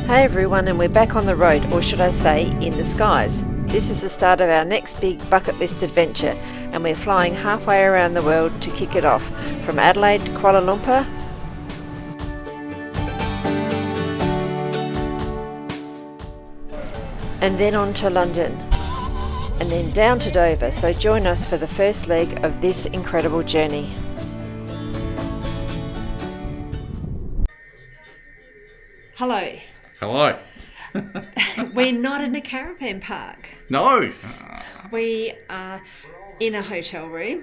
Hey everyone, and we're back on the road, or should I say, in the skies. This is the start of our next big bucket list adventure, and we're flying halfway around the world to kick it off, from Adelaide to Kuala Lumpur, and then on to London, and then down to Dover, so join us for the first leg of this incredible journey. Hello. Hello. We're not in a caravan park. No. We are in a hotel room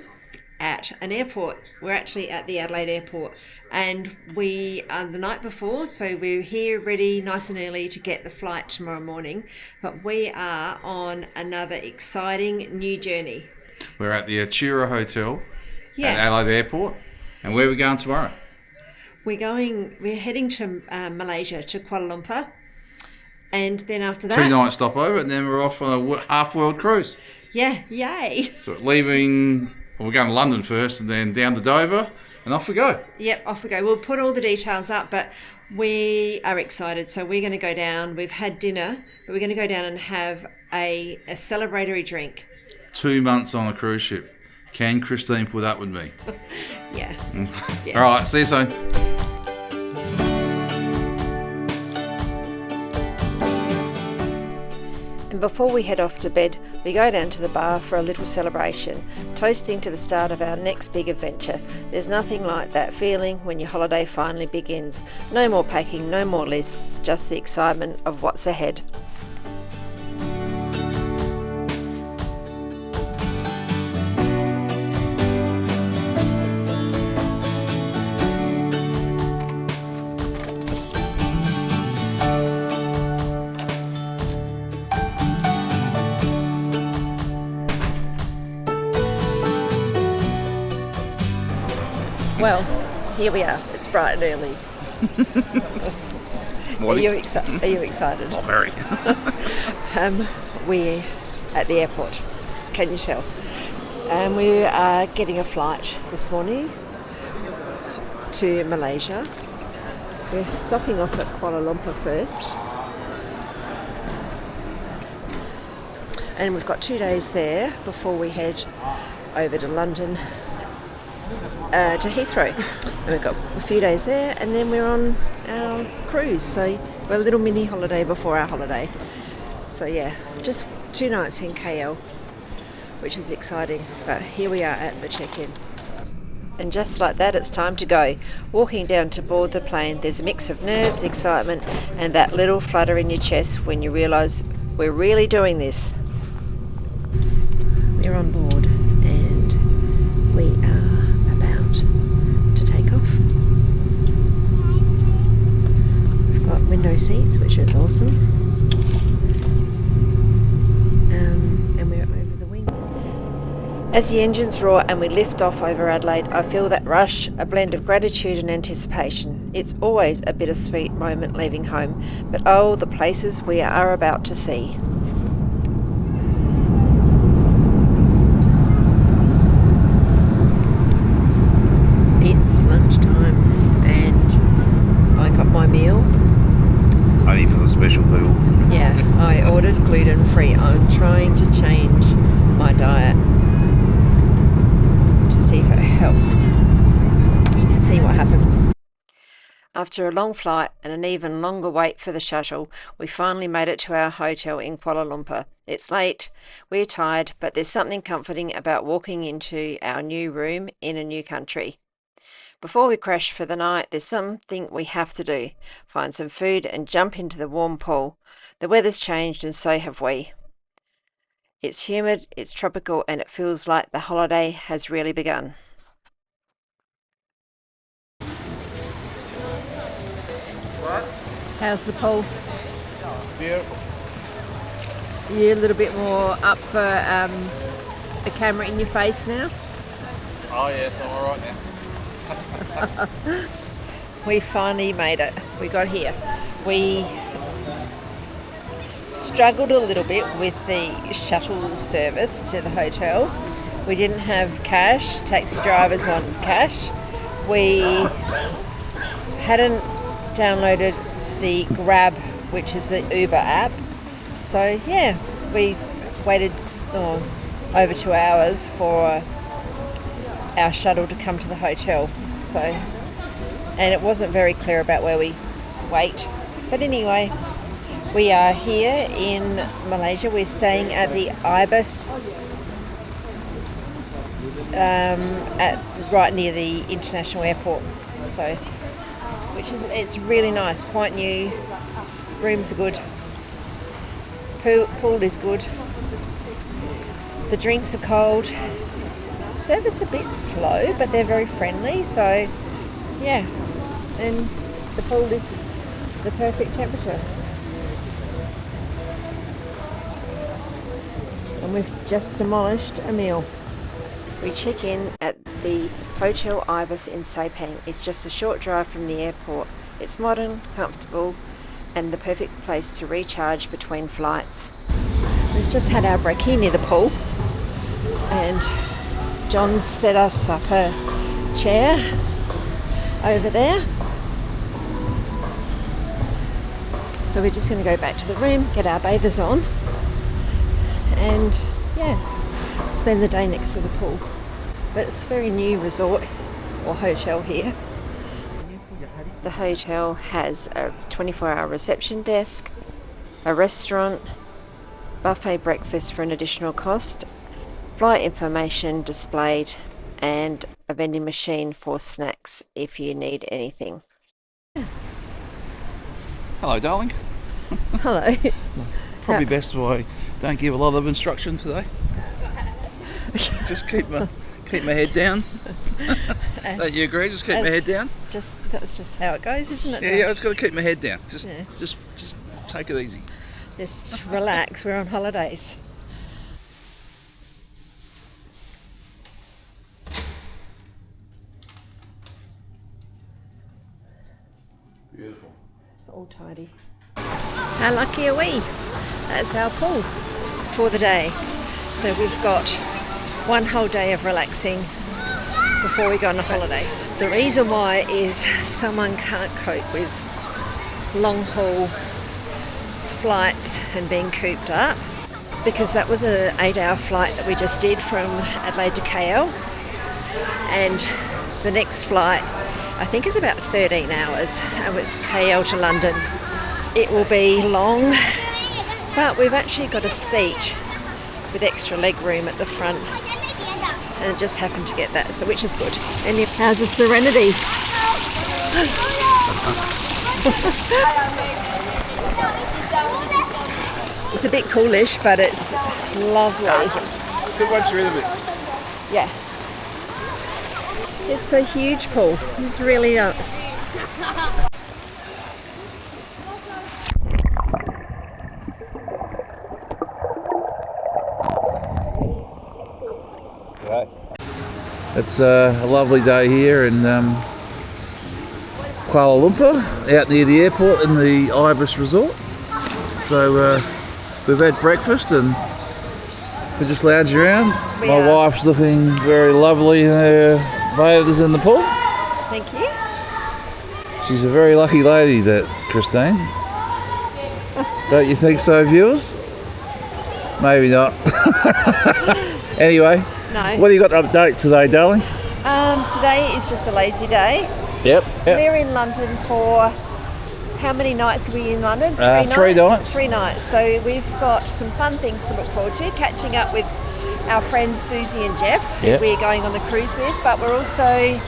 at an airport. We're actually at the Adelaide airport, and we are the night before, so we're here ready nice and early to get the flight tomorrow morning. But we are on another exciting new journey. We're at the Atura Hotel Yeah. at Adelaide Airport. And where are we going tomorrow? We're heading to Malaysia, to Kuala Lumpur. And then after that... 2-night stopover, and then we're off on a half-world cruise. Yeah, yay. So we're going to London first, and then down to Dover, and off we go. Yep, off we go. We'll put all the details up, but we are excited. So we're going to go down. We've had dinner, but we're going to go down and have a celebratory drink. 2 months on a cruise ship. Can Christine put up with me? Yeah. All right, see you soon. And before we head off to bed, we go down to the bar for a little celebration, toasting to the start of our next big adventure. There's nothing like that feeling when your holiday finally begins. No more packing, no more lists, just the excitement of what's ahead. Well, here we are. It's bright and early. Are you excited? Oh, very. We're at the airport. Can you tell? And we are getting a flight this morning to Malaysia. We're stopping off at Kuala Lumpur first. And we've got 2 days there before we head over to London to Heathrow, and we've got a few days there, and then we're on our cruise, so we're a little mini holiday before our holiday. So yeah, just 2 nights in KL, which is exciting, but here we are at the check-in. And just like that, it's time to go. Walking down to board the plane, there's a mix of nerves, excitement, and that little flutter in your chest when you realise we're really doing this. We're on board, and we are to take off. We've got window seats, which is awesome, and we're over the wing. As the engines roar and we lift off over Adelaide, I feel that rush, a blend of gratitude and anticipation. It's always a bittersweet moment leaving home, but oh, the places we are about to see. It's lunchtime and I got my meal. Only for the special people. Yeah, I ordered gluten-free. I'm trying to change my diet to see if it helps. See what happens. After a long flight and an even longer wait for the shuttle, we finally made it to our hotel in Kuala Lumpur. It's late, we're tired, but there's something comforting about walking into our new room in a new country. Before we crash for the night, there's something we have to do. Find some food and jump into the warm pool. The weather's changed and so have we. It's humid, it's tropical, and it feels like the holiday has really begun. How's the pool? Beautiful. Are you a little bit more up for the camera in your face now? Oh yes, I'm all right now. We finally made it. We got here. We struggled a little bit with the shuttle service to the hotel. We didn't have cash. Taxi drivers want cash. We hadn't downloaded the Grab which is the Uber app. So yeah, we waited over 2 hours for our shuttle to come to the hotel. So, and it wasn't very clear about where we wait. But anyway, we are here in Malaysia. We're staying at the Ibis, right near the international airport. So, it's really nice, quite new. Rooms are good. Pool is good. The drinks are cold. Service a bit slow, but they're very friendly. So, yeah, and the pool is the perfect temperature. And we've just demolished a meal. We check in at the Hotel Ibis in Sepang. It's just a short drive from the airport. It's modern, comfortable, and the perfect place to recharge between flights. We've just had our brekkie near the pool, and John set us up a chair over there. So we're just going to go back to the room, get our bathers on, and yeah, spend the day next to the pool. But it's a very new resort or hotel here. The hotel has a 24-hour reception desk, a restaurant, buffet breakfast for an additional cost, flight information displayed, and a vending machine for snacks if you need anything. Hello, darling. Hello. Probably best if I don't give a lot of instruction today. Just keep my head down. Don't you agree? Just keep my head down. That's just how it goes, isn't it? Yeah, I just got to keep my head down. Just take it easy. Just relax. We're on holidays. Beautiful. All tidy. How lucky are we? That's our pool for the day. So we've got one whole day of relaxing before we go on a holiday. The reason why is someone can't cope with long haul flights and being cooped up, because that was an 8-hour flight that we just did from Adelaide to KL, and the next flight I think is about 13 hours, and it's KL to London. It will be long, but we've actually got a seat with extra leg room at the front, and it just happened to get that, so which is good. And how's the Serenity? It's a bit coolish, but it's lovely. Good watch rid of it. Yeah. It's a huge pool. It's really nice. It's a lovely day here in Kuala Lumpur, out near the airport in the Ibis Resort. So we've had breakfast and we're just lounging around. My wife's looking very lovely in her bathers in the pool. Thank you. She's a very lucky lady, that Christine. Don't you think so, viewers? Maybe not. Anyway. No. What have you got to update today, darling? Today is just a lazy day. Yep. We're in London for, how many nights are we in London? 3 nights. 3 nights. So we've got some fun things to look forward to. Catching up with our friends Susie and Jeff, who we're going on the cruise with, but we're also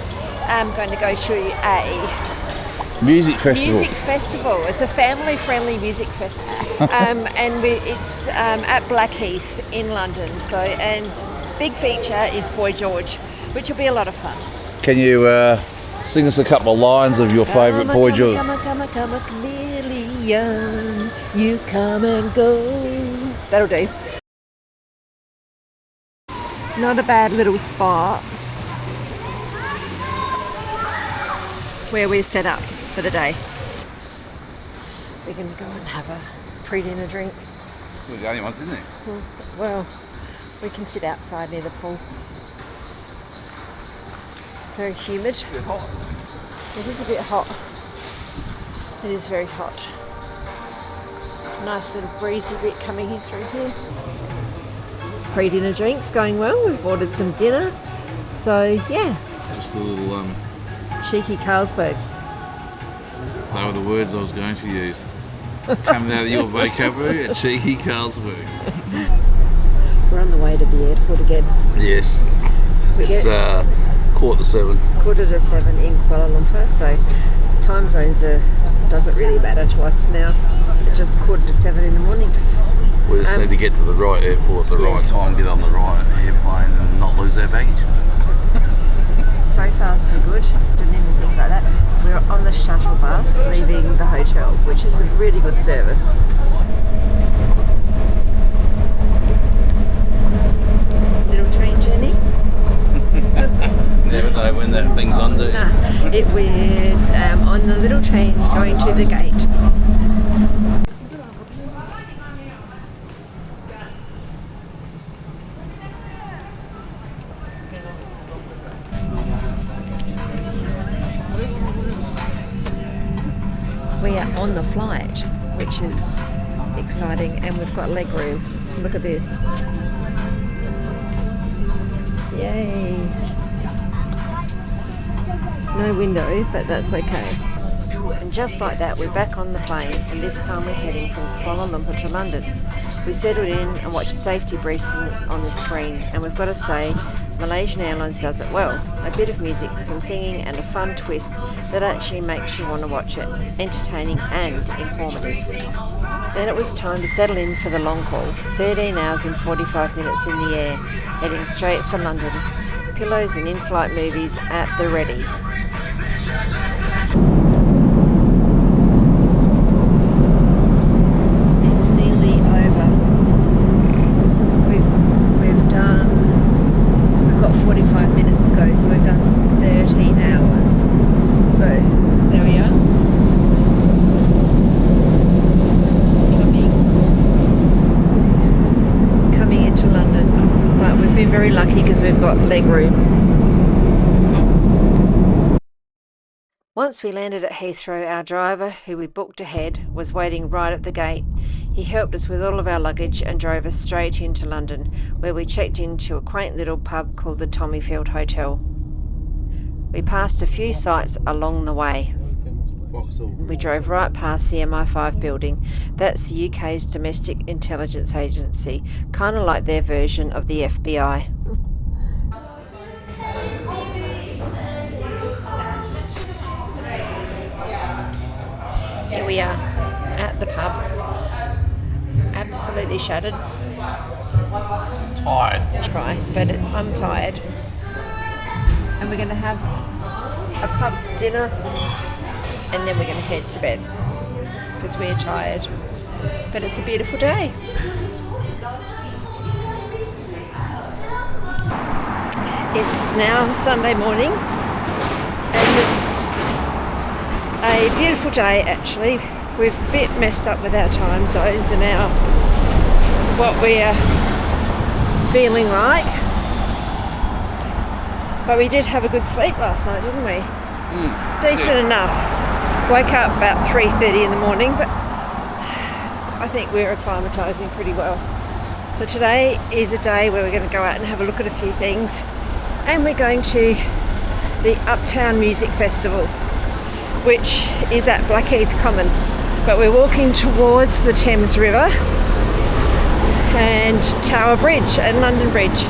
going to go to a music festival. It's a family-friendly music festival, and it's at Blackheath in London. So, and big feature is Boy George, which will be a lot of fun. Can you sing us a couple of lines of your favourite Boy George? Come a chameleon, you come and go. That'll do. Not a bad little spot where we're set up for the day. We're going to go and have a pre-dinner drink. We're the only ones, isn't it? Well, we can sit outside near the pool. Very humid. It's a bit hot. It is a bit hot. It is very hot. Nice little breezy bit coming in through here. Pre-dinner drinks going well. We've ordered some dinner. So yeah. Just a little Cheeky Carlsberg. They were the words I was going to use. Coming out of your vocabulary, a cheeky Carlsberg. We're on the way to the airport again. Yes. It's 7:15. 7:15 in Kuala Lumpur, so time zones doesn't really matter to us now. It's just 7:15 in the morning. We just need to get to the right airport at the right time, get on the right airplane and not lose our baggage. So far so good, didn't even think about that. We're on the shuttle bus leaving the hotel, which is a really good service. Little train journey. Never know when that thing's on, do you? We're on the little train going to the gate. We are on the flight, which is exciting, and we've got leg room. Look at this. Yay. No window, but that's okay. And just like that, we're back on the plane, and this time we're heading from Kuala Lumpur to London. We settled in and watched a safety briefing on the screen, and we've got to say, Malaysian Airlines does it well. A bit of music, some singing, and a fun twist that actually makes you want to watch it. Entertaining and informative. Then it was time to settle in for the long haul. 13 hours and 45 minutes in the air, heading straight for London. Pillows and in-flight movies at the ready. It's nearly over. We've got 45 minutes to go, so we've done 13 hours. So there we are. Coming into London. But we've been very lucky because we've got leg room. Once we landed at Heathrow, our driver, who we booked ahead, was waiting right at the gate. He helped us with all of our luggage and drove us straight into London, where we checked into a quaint little pub called the Tommyfield Hotel. We passed a few sites along the way. We drove right past the MI5 building. That's the UK's domestic intelligence agency, kind of like their version of the FBI. Here we are at the pub, absolutely shattered. Tired. But I'm tired. And we're going to have a pub dinner and then we're going to head to bed because we're tired. But it's a beautiful day. It's now Sunday morning and it's a beautiful day actually. We've a bit messed up with our time zones and what we're feeling like. But we did have a good sleep last night, didn't we? Decent enough. Woke up about 3:30 in the morning, but I think we're acclimatising pretty well. So today is a day where we're going to go out and have a look at a few things. And we're going to the Uptown Music Festival, which is at Blackheath Common. But we're walking towards the Thames River and Tower Bridge and London Bridge.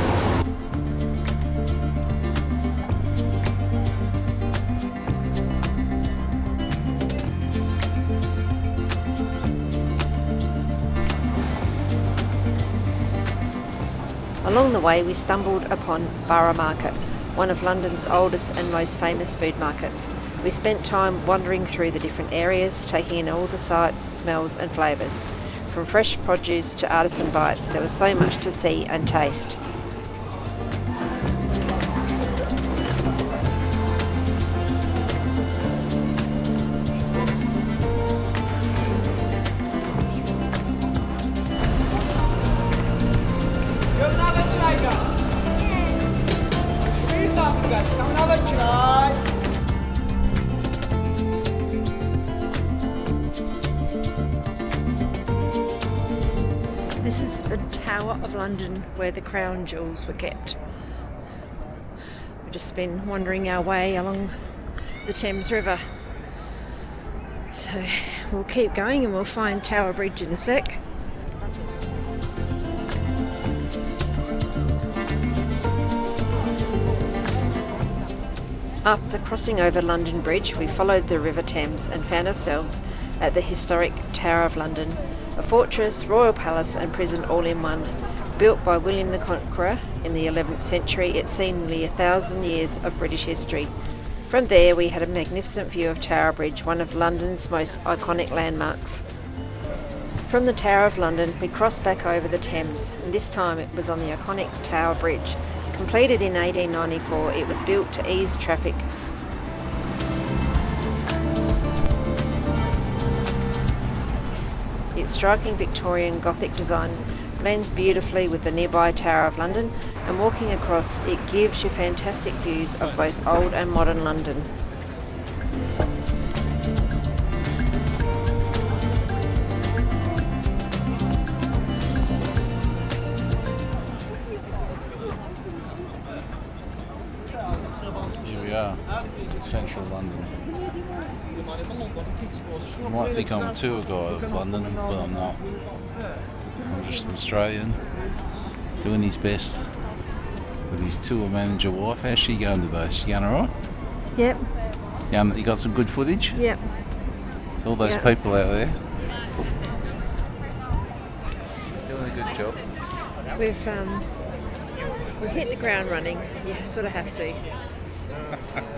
Along the way we stumbled upon Borough Market, one of London's oldest and most famous food markets. We spent time wandering through the different areas, taking in all the sights, smells and flavours. From fresh produce to artisan bites, there was so much to see and taste. Tower of London where the crown jewels were kept. We've just been wandering our way along the Thames River. So we'll keep going and we'll find Tower Bridge in a sec. After crossing over London Bridge, we followed the River Thames and found ourselves at the historic Tower of London, a fortress, royal palace and prison all in one. Built by William the Conqueror in the 11th century, it's seen nearly 1,000 years of British history. From there we had a magnificent view of Tower Bridge, one of London's most iconic landmarks. From the Tower of London we crossed back over the Thames, and this time it was on the iconic Tower Bridge. Completed in 1894, it was built to ease traffic. Its striking Victorian Gothic design blends beautifully with the nearby Tower of London, and walking across it gives you fantastic views of both old and modern London. Here we are, central London. You might think I'm a tour guide of London, but I'm not. I'm just an Australian doing his best with his tour manager wife. How's she going today? She going alright? Yep. You got some good footage? Yep. It's all those people out there. She's doing a good job. We've hit the ground running. You sort of have to.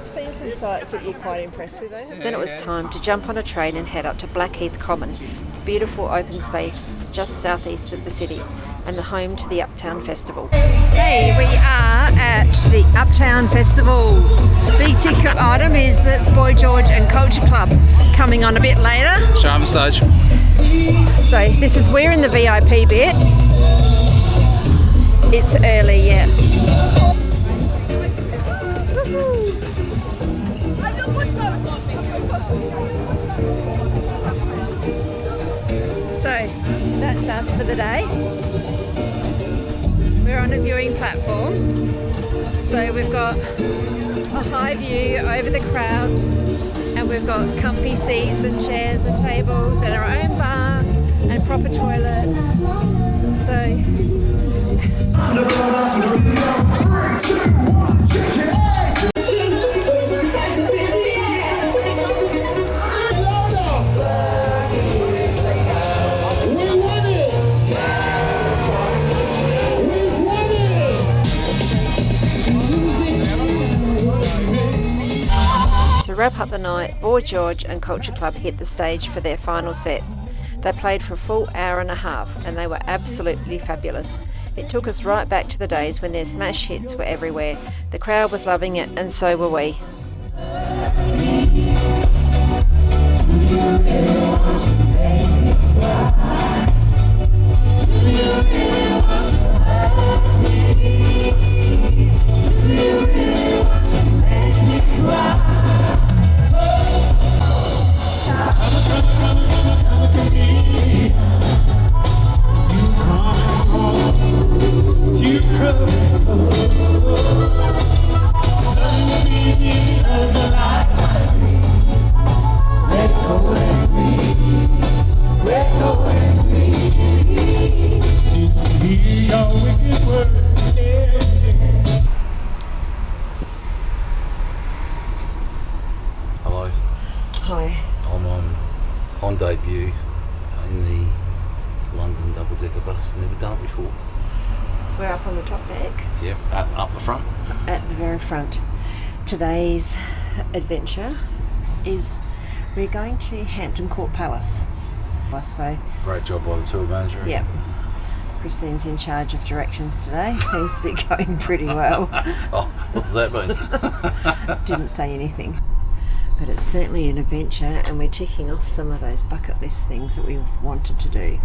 Seen some sights that you're quite impressed with, though. Then it was time to jump on a train and head up to Blackheath Common, the beautiful open space just southeast of the city and the home to the Uptown Festival. Hey, we are at the Uptown Festival. Big ticket item is the Boy George and Culture Club coming on a bit later. Show 'em the stage. So we're in the VIP bit. It's early yet. So that's us for the day. We're on a viewing platform. So we've got a high view over the crowd, and we've got comfy seats and chairs and tables and our own bar and proper toilets. So To wrap up the night, Boy George and Culture Club hit the stage for their final set. They played for a full hour and a half and they were absolutely fabulous. It took us right back to the days when their smash hits were everywhere. The crowd was loving it and so were we. Hello. hi. I'm on debut in the London double-decker bus. Never done it before. We're up on the top deck. Yep, up the front. At the very front. Today's adventure is we're going to Hampton Court Palace. So, Great job by the tour manager. yeah, Christine's in charge of directions today. Seems to be going pretty well. Oh, what does that mean? Didn't say anything. But it's certainly an adventure, and we're ticking off some of those bucket list things that we've wanted to do.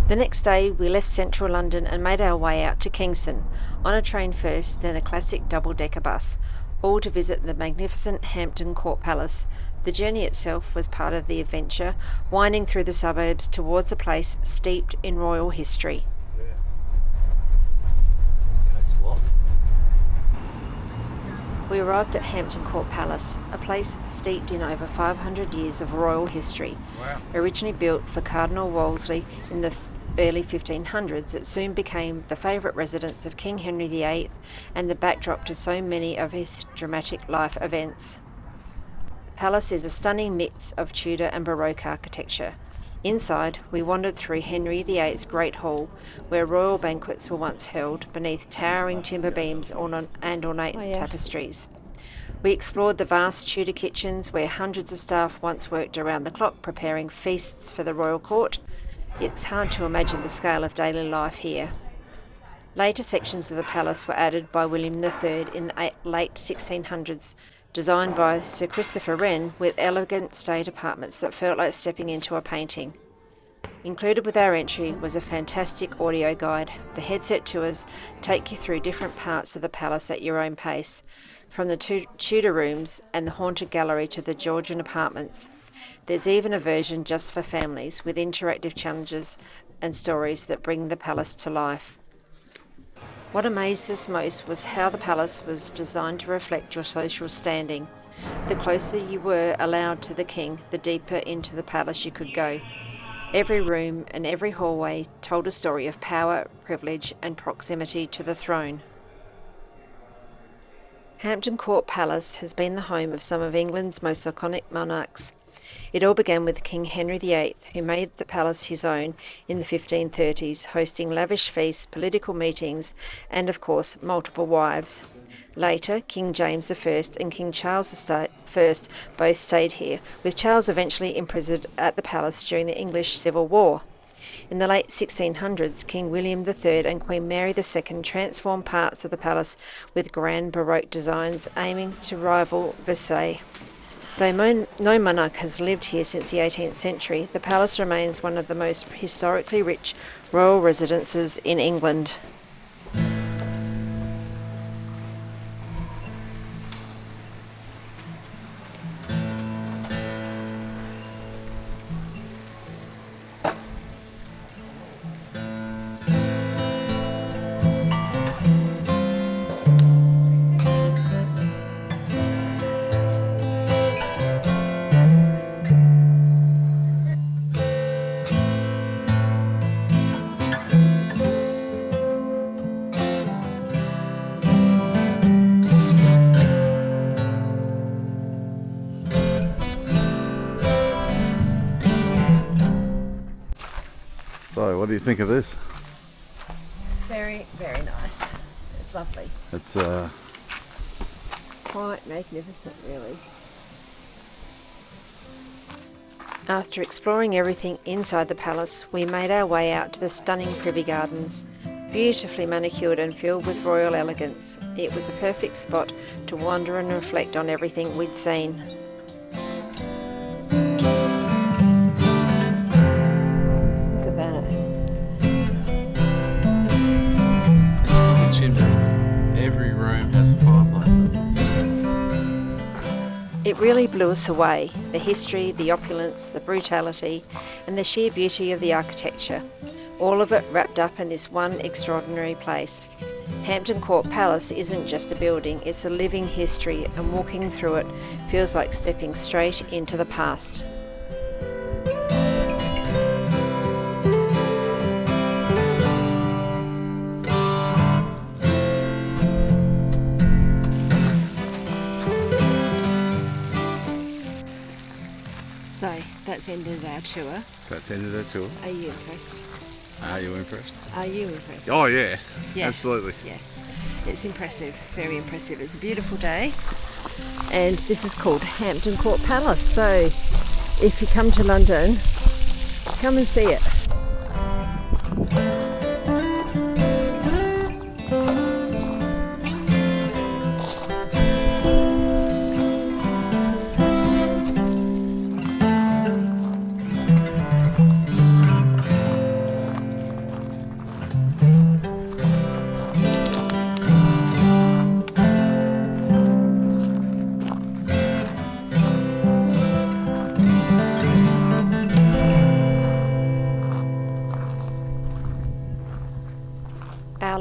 The next day we left central London and made our way out to Kingston, on a train first, then a classic double-decker bus, all to visit the magnificent Hampton Court Palace. The journey itself was part of the adventure, winding through the suburbs towards a place steeped in royal history. It's locked. We arrived at Hampton Court Palace, a place steeped in over 500 years of royal history. Wow. Originally built for Cardinal Wolsey in the early 1500s, it soon became the favourite residence of King Henry VIII and the backdrop to so many of his dramatic life events. The palace is a stunning mix of Tudor and Baroque architecture. Inside, we wandered through Henry VIII's Great Hall, where royal banquets were once held beneath towering timber beams and ornate tapestries. We explored the vast Tudor kitchens where hundreds of staff once worked around the clock preparing feasts for the royal court. It's hard to imagine the scale of daily life here. Later sections of the palace were added by William III in the late 1600s, designed by Sir Christopher Wren, with elegant state apartments that felt like stepping into a painting. Included with our entry was a fantastic audio guide. The headset tours take you through different parts of the palace at your own pace, from the Tudor rooms and the haunted gallery to the Georgian apartments. There's even a version just for families, with interactive challenges and stories that bring the palace to life. What amazed us most was how the palace was designed to reflect your social standing. The closer you were allowed to the king, the deeper into the palace you could go. Every room and every hallway told a story of power, privilege, and proximity to the throne. Hampton Court Palace has been the home of some of England's most iconic monarchs. It all began with King Henry VIII, who made the palace his own in the 1530s, hosting lavish feasts, political meetings, and of course, multiple wives. Later, King James I and King Charles I both stayed here, with Charles eventually imprisoned at the palace during the English Civil War. In the late 1600s, King William III and Queen Mary II transformed parts of the palace with grand Baroque designs, aiming to rival Versailles. Though no monarch has lived here since the 18th century, the palace remains one of the most historically rich royal residences in England. So, what do you think of this? Very, very nice. It's lovely. It's Quite magnificent, really. After exploring everything inside the palace, we made our way out to the stunning Privy Gardens. Beautifully manicured and filled with royal elegance, it was a perfect spot to wander and reflect on everything we'd seen. Look at that. the chimneys. Every room has a fireplace. It really blew us away, the history, the opulence, the brutality, and the sheer beauty of the architecture. All of it wrapped up in this one extraordinary place. Hampton Court Palace isn't just a building, it's a living history, and walking through it feels like stepping straight into the past. So, that's ended our tour. That's ended our tour. Are you impressed? Are you impressed? Are you impressed? Oh yeah, Yeah. absolutely. Yeah, it's impressive, very impressive. It's a beautiful day, and this is called Hampton Court Palace. So if you come to London, come and see it.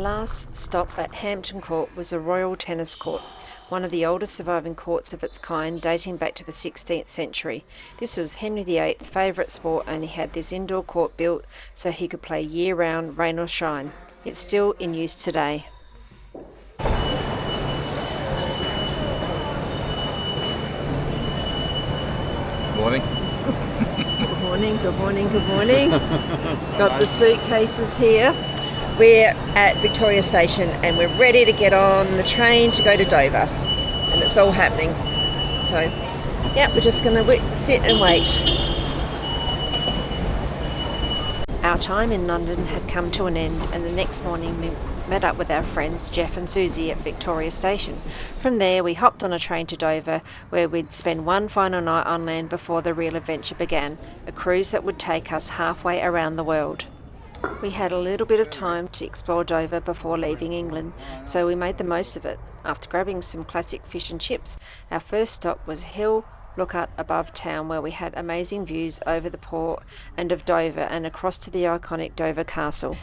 last stop at Hampton Court was the Royal Tennis Court, one of the oldest surviving courts of its kind, dating back to the 16th century. This was Henry VIII's favourite sport, and he had this indoor court built so he could play year-round, rain or shine. It's still in use today. Morning. Good morning, good morning, good morning. Got the suitcases here. We're at Victoria Station and we're ready to get on the train to go to Dover. And it's all happening. So, yeah, we're just going to sit and wait. Our time in London had come to an end, and the next morning we met up with our friends Jeff and Susie at Victoria Station. From there we hopped on a train to Dover, where we'd spend one final night on land before the real adventure began, a cruise that would take us halfway around the world. We had a little bit of time to explore Dover before leaving England, so we made the most of it. After grabbing some classic fish and chips, our first stop was a hill lookout above town, where we had amazing views over the port and of Dover and across to the iconic Dover Castle.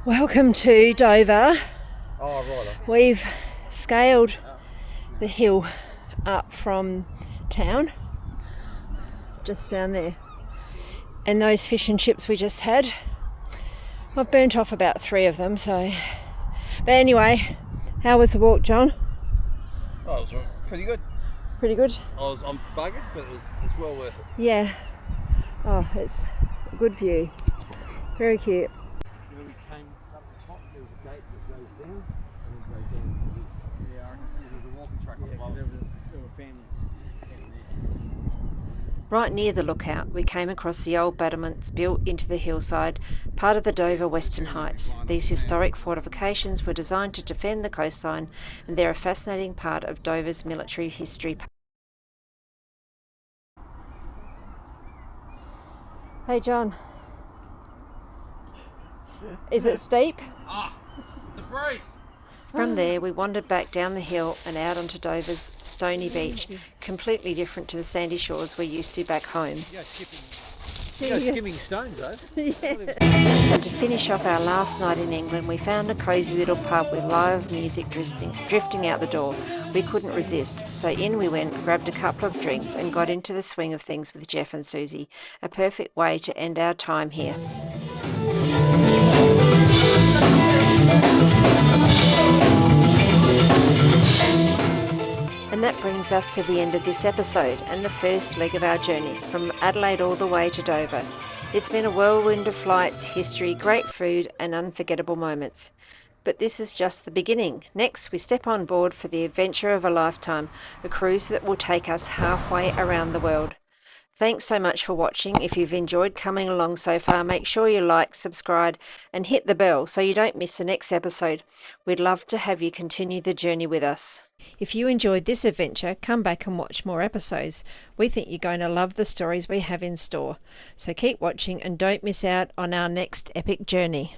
Welcome to Dover. Oh, right. We've scaled the hill up from town, just down there. And those fish and chips we just had, I've burnt off about 3 of them, so... But anyway, how was the walk, John? Oh, it was pretty good. Pretty good? I'm buggered, but it's well worth it. Yeah. Oh, it's a good view. Very cute. When we came up the top, there was a gate that goes down, and it goes down. Yeah, I reckon there was a walking track up below. There were families down there. Right near the lookout, we came across the old battlements built into the hillside, part of the Dover Western Heights. These historic fortifications were designed to defend the coastline, and they're a fascinating part of Dover's military history. Hey John, is it steep? It's a breeze. From there we wandered back down the hill and out onto Dover's stony beach, completely different to the sandy shores we're used to back home. You go skimming stones, though. And to finish off our last night in England, we found a cosy little pub with live music drifting out the door. We couldn't resist, so in we went, grabbed a couple of drinks and got into the swing of things with Jeff and Susie. A perfect way to end our time here. And that brings us to the end of this episode and the first leg of our journey from Adelaide all the way to Dover. It's been a whirlwind of flights, history, great food and unforgettable moments. But this is just the beginning. Next, we step on board for the adventure of a lifetime, a cruise that will take us halfway around the world. Thanks so much for watching. If you've enjoyed coming along so far, make sure you like, subscribe and hit the bell so you don't miss the next episode. We'd love to have you continue the journey with us. If you enjoyed this adventure, come back and watch more episodes. We think you're going to love the stories we have in store. So keep watching and don't miss out on our next epic journey.